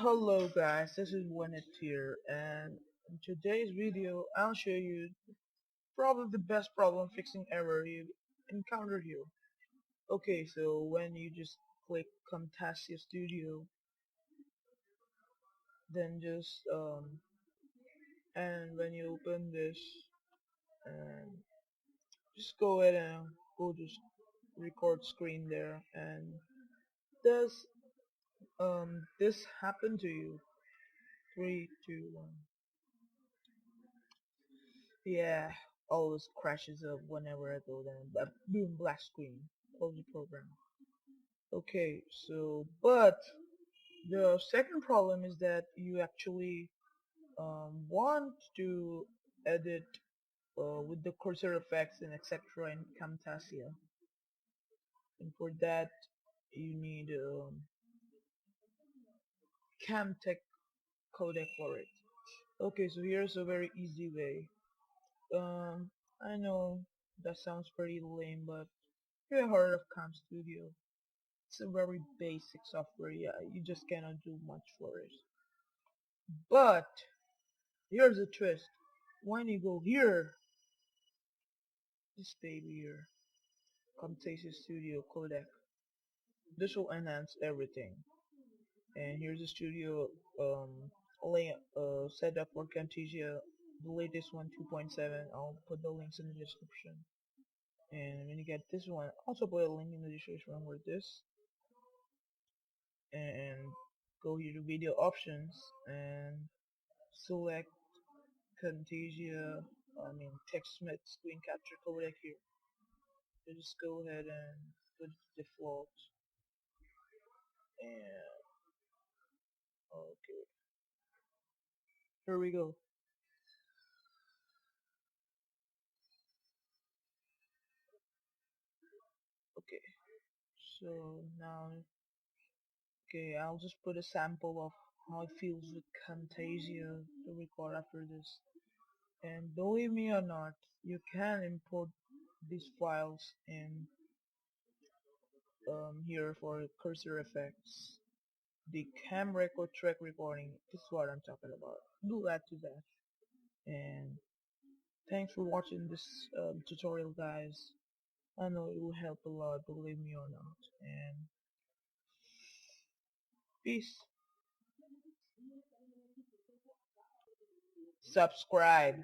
Hello guys, this is Winnet here, and in today's video I'll show you probably the best problem fixing error you encounter here. Okay, so when you just click Camtasia Studio, then and when you open this, and just go ahead and go to record screen there, and does this happen to you? 3, 2, 1. Yeah, always crashes up whenever I go there. Boom, black screen. Close the program. Okay, so but the second problem is that you actually want to edit with the cursor effects and etc. in Camtasia, and for that you need Camtech codec for it. Okay, so here's a very easy way. I know that sounds pretty lame, but you heard of Cam Studio. It's a very basic software, yeah, you just cannot do much for it. But here's a twist. When you go here, this baby here, Camtasia Studio codec, this will enhance everything. And here's the studio setup for Camtasia, the latest one 2.7. I'll put the links in the description. And when you get this one, also put a link in the description for this. And go here to video options and select Camtasia, TextSmith screen capture codec here. So just go ahead and put default, and okay, here we go. Okay, so now, okay, I'll just put a sample of how it feels with Camtasia to record after this. And believe me or not, you can import these files in here for cursor effects. The cam record track recording is what I'm talking about. Do add to that. And thanks for watching this tutorial, guys. I know it will help a lot, believe me or not. And peace. Subscribe.